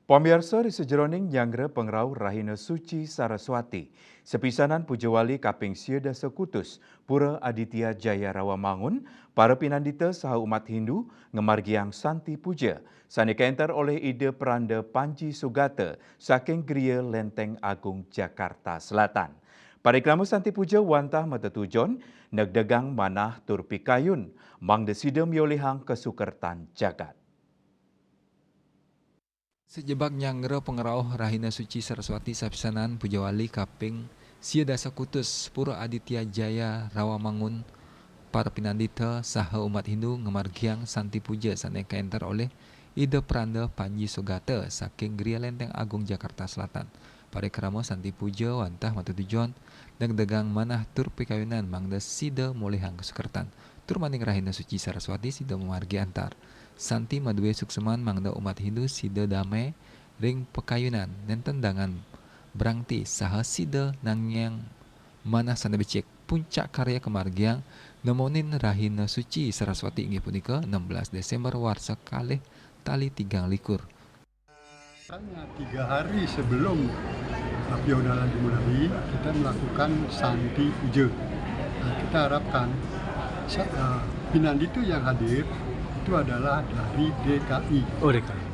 Pamirsa di sejeroning nyangre pengrau Rahina Suci Saraswati. Sepisanan Pujawali kaping sieda sekutus, Pura Aditya Jaya Rawamangun, para pinandita saha umat Hindu, ngemargiang Santi Puja, sanika enter oleh ide peranda Panji Sugata, saking Gria Lenteng Agung Jakarta Selatan. Parikrama Santi Puja wantah matetujon, negdegang manah turpikayun, mang desida miolihang kesukertan jagat. Sejebak nyanggera pengerauh Rahina Suci Saraswati Sapisanan Pujawali kaping sieda sakutus Pura Aditya Jaya Rawamangun para pinandita saha umat Hindu ngemargiang Santi Puja saneka enter oleh Ida Pranda Panji Sugata saking Gria Lenteng Agung Jakarta Selatan. Parikrama Santi Puja wantah matutujon degdegang manah tur pikayunan mangda sida molehang kesukertan. Tur maning Rahina Suci Saraswati sida memargi antar. Santi madue sukseman mangda umat Hindu sida damai ring pekayunan nenten dangan berangti saha sida nangyang manah sana becek puncak karya kemargiang nemonin Rahina Suci Saraswati inggih punika 16 Desember warsa kalih tali 3 likur. Hanya 3 hari sebelum Piodalan dimulai, kita melakukan Santi Puja. Nah, kita harapkan pinandita yang hadir itu adalah dari DKI. Oh, DKI.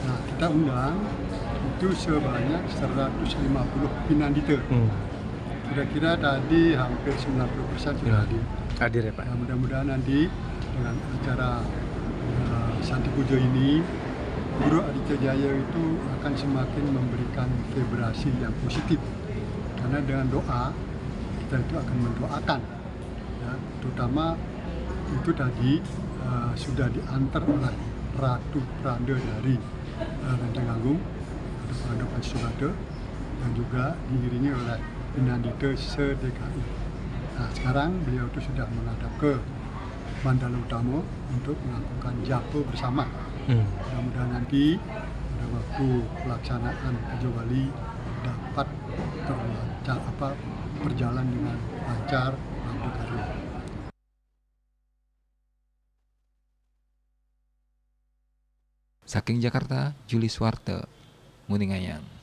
Nah, kita undang itu sebanyak 150 pinandita. Kira-kira tadi hampir 90% sudah hadir. Hadir ya Pak? Nah, mudah-mudahan nanti dengan acara Santi Puja ini, Guru Aditya Jaya itu akan semakin memberikan vibrasi yang positif. Karena dengan doa, kita itu akan mendoakan. Ya, terutama itu tadi sudah diantar oleh Ratu Pranda dari Lenteng Agung, Ratu Pranda Panji Sugata, dan juga diiringi oleh pinandita se-DKI. Nah, sekarang beliau itu sudah menghadap ke Mandala Utama untuk melakukan japa bersama. Mudah-mudahan nanti pada waktu pelaksanaan Puja Wali dapat berjalan dengan lancar dan berkarya. Saking Jakarta, Juli Swarte, Muningayang.